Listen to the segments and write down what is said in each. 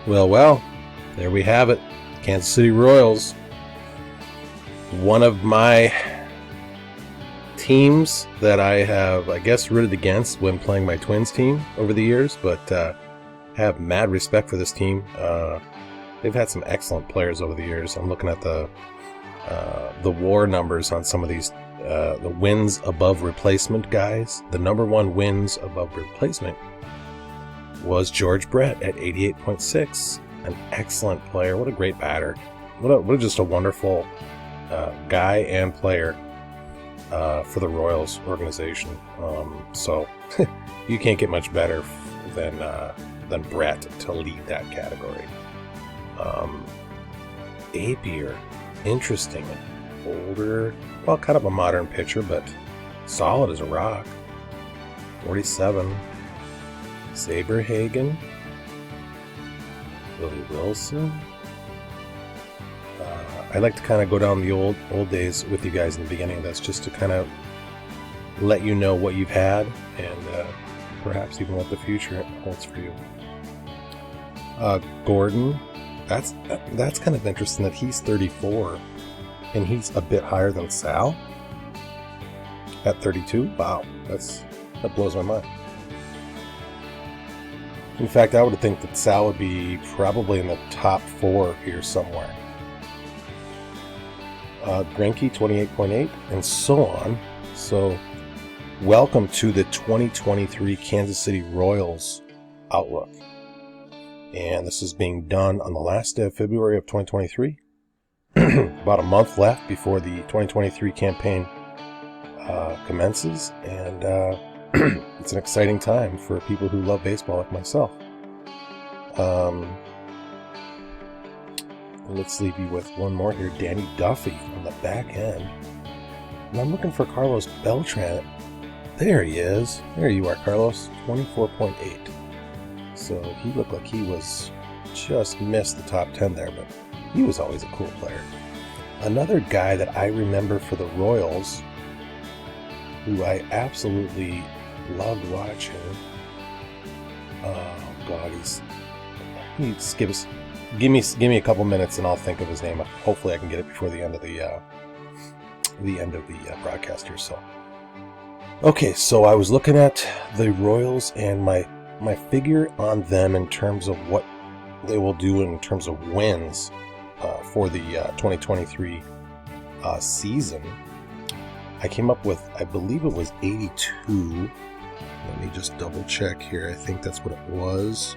Well, there we have it. Kansas City Royals. One of my teams that I have, I guess, rooted against when playing my Twins team over the years, but have mad respect for this team. They've had some excellent players over the years. I'm looking at the WAR numbers on some of these, the wins above replacement guys. The number one wins above replacement was George Brett at 88.6. An excellent player. What a great batter. What just a wonderful guy and player for the Royals organization. So you can't get much better than Brett to lead that category. Apier, interesting, older, well, kind of a modern pitcher, but solid as a rock. 47. Saberhagen, Willie Wilson. I like to kind of go down the old days with you guys in the beginning of this, just to kind of let you know what you've had and perhaps even what the future holds for you. Gordon, that's kind of interesting that he's 34 and he's a bit higher than Sal at 32. Wow, that blows my mind. In fact, I would think that Sal would be probably in the top 4 here somewhere. Greinke, 28.8, and so on. So, welcome to the 2023 Kansas City Royals Outlook. And this is being done on the last day of February of 2023. About a month left before the 2023 campaign commences. And it's an exciting time for people who love baseball like myself. Let's leave you with one more here. Danny Duffy on the back end. And I'm looking for Carlos Beltran. There he is. There you are, Carlos. 24.8. So he looked like he was just missed the top 10 there, but he was always a cool player. Another guy that I remember for the Royals, who I absolutely loved watching. Oh God, give me a couple minutes and I'll think of his name. Hopefully I can get it before the end of the broadcast here. So, okay, so I was looking at the Royals and my figure on them in terms of what they will do in terms of wins for the 2023 season. I came up with, I believe it was 82. Let me just double check here. I think that's what it was.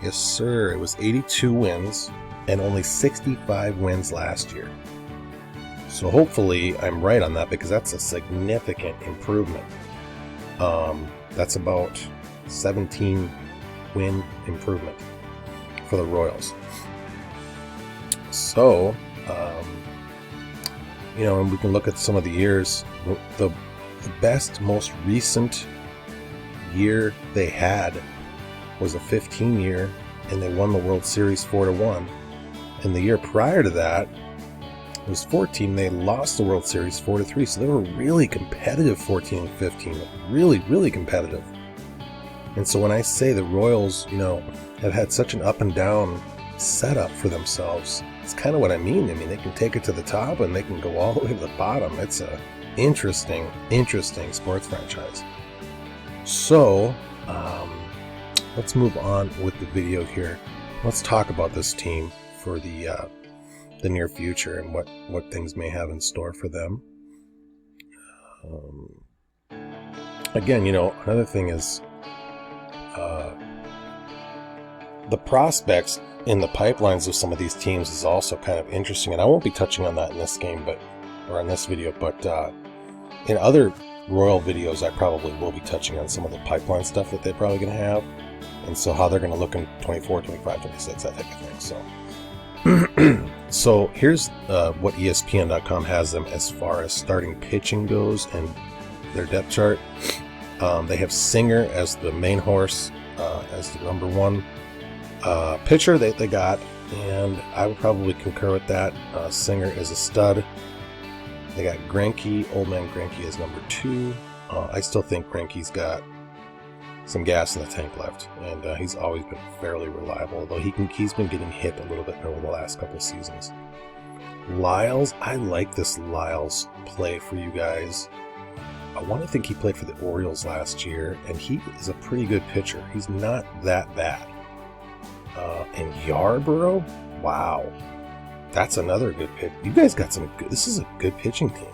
Yes, sir. It was 82 wins and only 65 wins last year. So hopefully I'm right on that, because that's a significant improvement. That's about 17 win improvement for the Royals. So, and we can look at some of the years. The best, most recent year they had was a 15 year, and they won the World Series 4-1. And the year prior to that was 14. They lost the World Series 4-3. So they were really competitive 14 and 15. Really, really competitive. And so when I say the Royals, have had such an up and down setup for themselves, it's kind of what I mean. I mean, they can take it to the top and they can go all the way to the bottom. It's a interesting sports franchise. So, let's move on with the video here. Let's talk about this team for the near future and what things may have in store for them. Again, another thing is the prospects in the pipelines of some of these teams is also kind of interesting, and I won't be touching on that in this game, or in this video, but in other Royal videos, I probably will be touching on some of the pipeline stuff that they're probably going to have, and so how they're going to look in 24, 25, 26, that type of thing. So here's what ESPN.com has them as far as starting pitching goes and their depth chart. They have Singer as the main horse, as the number one pitcher that they got, and I would probably concur with that. Singer is a stud. They got Greinke, Old Man Greinke, as number 2. I still think Greinke's got some gas in the tank left, and he's always been fairly reliable, although he's been getting hit a little bit over the last couple of seasons. Lyles, I like this Lyles play for you guys. I want to think he played for the Orioles last year, and he is a pretty good pitcher. He's not that bad. And Yarborough, wow, that's another good pitch. You guys got some good. This is a good pitching team.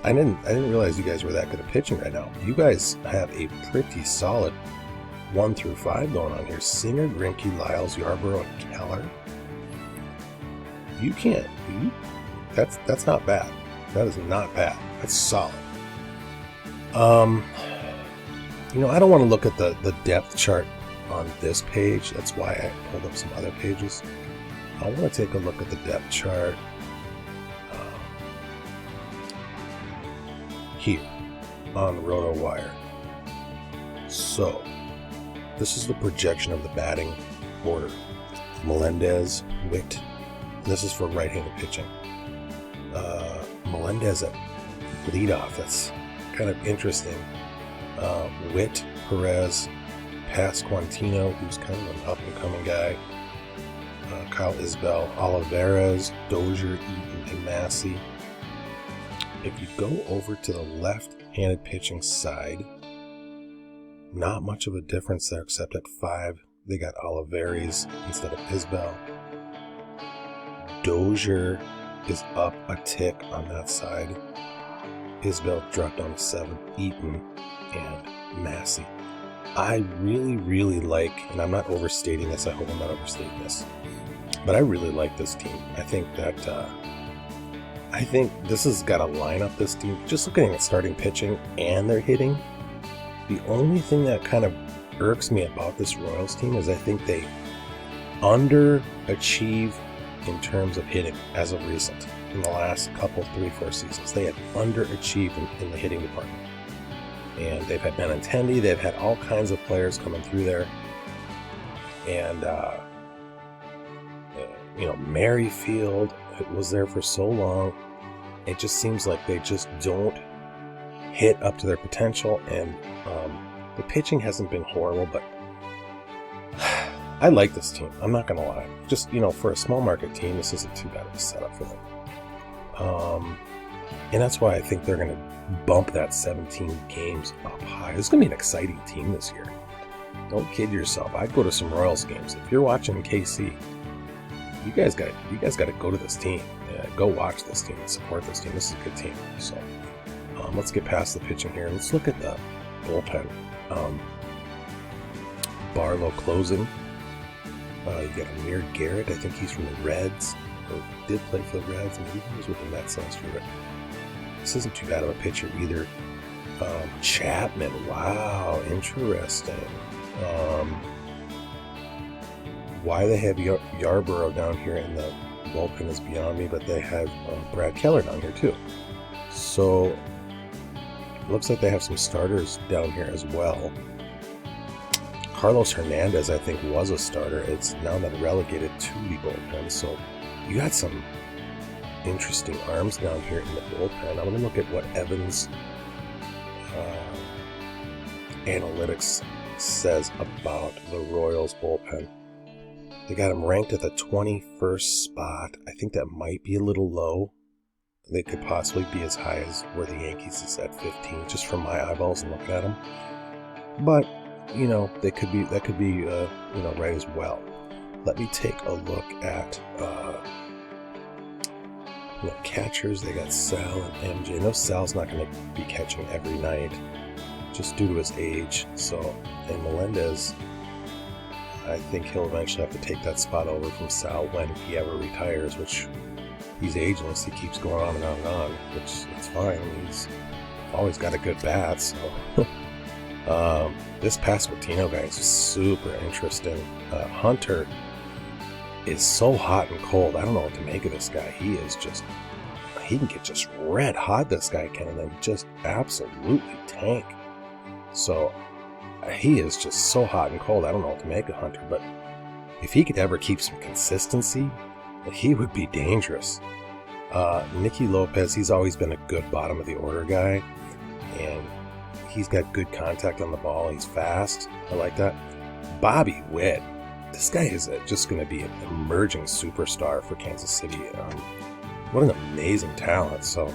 I didn't realize you guys were that good at pitching right now. You guys have a pretty solid 1 through 5 going on here. Singer, Greinke, Lyles, Yarborough, and Keller. You can't. That's not bad. That is not bad. That's solid. You know, I don't want to look at the depth chart on this page. That's why I pulled up some other pages. I want to take a look at the depth chart here on RotoWire. So, this is the projection of the batting order. Melendez, Witt. This is for right-handed pitching. Melendez at leadoff. That's kind of interesting. Witt, Perez, Pasquantino, who's kind of an up-and-coming guy. Kyle Isbell, Olivares, Dozier, Eaton, and Massey. If you go over to the left-handed pitching side, not much of a difference there, except at 5, they got Olivares instead of Isbell. Dozier is up a tick on that side. Isbell dropped down to 7, Eaton, and Massey. I really, really like, and I'm not overstating this, I hope I'm not overstating this, but I really like this team. I think this has got a lineup, this team, just looking at starting pitching and their hitting. The only thing that kind of irks me about this Royals team is I think they underachieve in terms of hitting as of recent. In the last couple, 3-4 seasons, they had underachieved in the hitting department. And they've had Benintendi, they've had all kinds of players coming through there. And, Merrifield was there for so long. It just seems like they just don't hit up to their potential. And the pitching hasn't been horrible, but I like this team. I'm not going to lie. Just, for a small market team, this isn't too bad of a setup for them. And that's why I think they're going to bump that 17 games up high. This is going to be an exciting team this year. Don't kid yourself. I'd go to some Royals games. If you're watching KC, you guys got to go to this team. Go watch this team and support this team. This is a good team. So let's get past the pitching here. Let's look at the bullpen. Barlow closing. You got Amir Garrett. I think he's from the Reds. Or did play for the Reds. Maybe he was with the Mets last year. But this isn't too bad of a pitcher either. Chapman. Wow, interesting. Why they have Yarborough down here in the bullpen is beyond me, but they have Brad Keller down here too. So it looks like they have some starters down here as well. Carlos Hernandez, I think, was a starter. It's now been relegated to the bullpen. So you got some interesting arms down here in the bullpen. I'm going to look at what Evans analytics says about the Royals bullpen. They got him ranked at the 21st spot. I think that might be a little low. They could possibly be as high as where the Yankees is at 15, just from my eyeballs and looking at them. But that could be right as well. Let me take a look at catchers. They got Sal and MJ. No, Sal's not going to be catching every night, just due to his age. And Melendez, I think he'll eventually have to take that spot over from Sal when he ever retires, which he's ageless. He keeps going on and on and on, which it's fine. He's always got a good bat, so... this Pasquantino guy is super interesting. Hunter is so hot and cold. I don't know what to make of this guy. He can get just red hot, this guy can, and then just absolutely tank. So he is just so hot and cold. I don't know what to make of Hunter, but if he could ever keep some consistency, he would be dangerous. Nicky Lopez, he's always been a good bottom of the order guy, and he's got good contact on the ball. He's fast. I like that. Bobby Witt. This guy is just going to be an emerging superstar for Kansas City. What an amazing talent. So,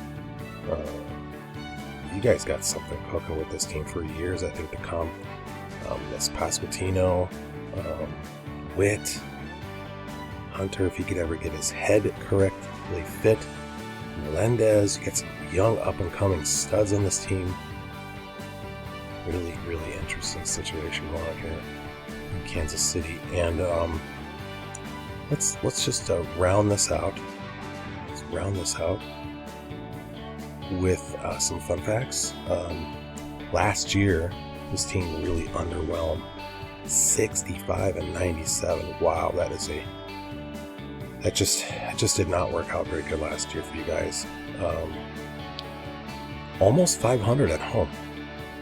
you guys got something cooking with this team for years, I think, to come. This Pasquantino, Witt, Hunter, if he could ever get his head correctly fit. Melendez, you get some young up-and-coming studs on this team. Really, really interesting situation going on here in Kansas City. And let's just round this out. Let's round this out with some fun facts. Last year, this team really underwhelmed. 65-97. Wow, that just did not work out very good last year for you guys. Almost 500 at home.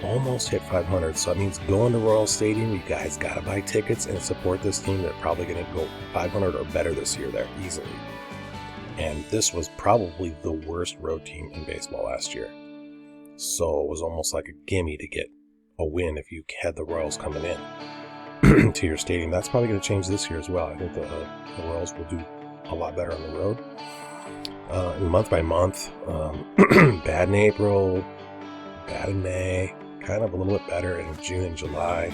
Almost hit 500. So that means going to Royal Stadium, you guys got to buy tickets and support this team. They're probably going to go 500 or better this year there, easily. And this was probably the worst road team in baseball last year. So it was almost like a gimme to get a win if you had the Royals coming in to your stadium. That's probably going to change this year as well. I think the Royals will do a lot better on the road. Month by month, bad in April, bad in May, kind of a little bit better in June and July.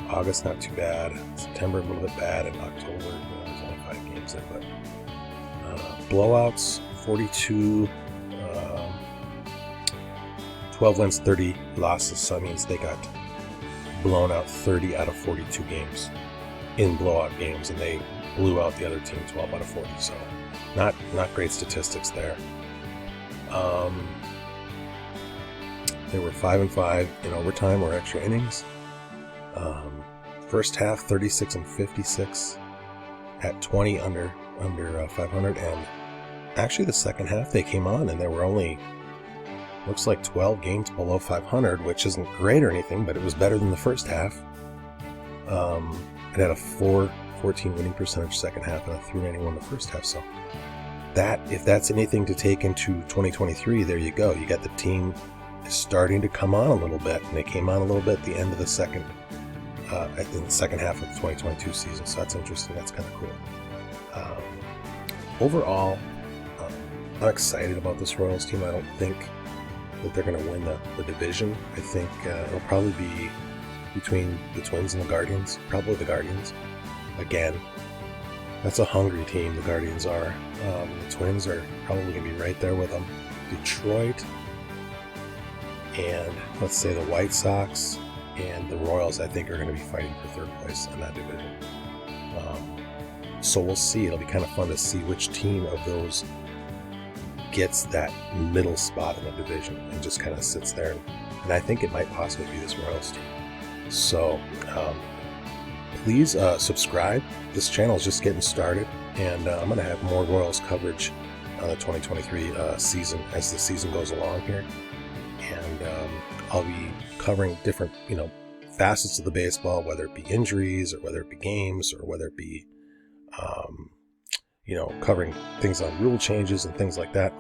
August, not too bad. September, a little bit bad. In October, there's only 5 games there, but blowouts, 42, 12 wins, 30 losses. So that means they got blown out 30 out of 42 games in blowout games, and they blew out the other team 12 out of 40. So not great statistics there. They were 5-5 in overtime or extra innings. First half 36-56 at 20 under 500, and actually the second half they came on and they were only, looks like 12 games below 500, which isn't great or anything, but it was better than the first half. It had a 414 winning percentage second half and a 391 the first half. So that, if that's anything to take into 2023, there you go. You got the team starting to come on a little bit, and they came on a little bit at the end of the second half of the 2022 season. So that's interesting. That's kind of cool. Overall, I'm excited about this Royals team. I don't think that they're going to win the division. I think it'll probably be between the Twins and the Guardians. Probably the Guardians. Again, that's a hungry team, the Guardians are. The Twins are probably going to be right there with them. Detroit and, let's say, the White Sox and the Royals, I think, are going to be fighting for third place in that division. So we'll see. It'll be kind of fun to see which team of those gets that middle spot in the division and just kind of sits there. And I think it might possibly be this Royals team. So please subscribe. This channel is just getting started, and I'm going to have more Royals coverage on the 2023 season as the season goes along here. And I'll be covering different, facets of the baseball, whether it be injuries or whether it be games or whether it be, covering things on rule changes and things like that.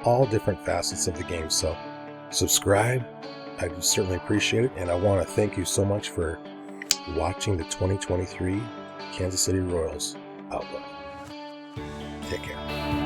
All different facets of the game. So subscribe. I certainly appreciate it. And I want to thank you so much for watching the 2023 Kansas City Royals Outlook. Take care.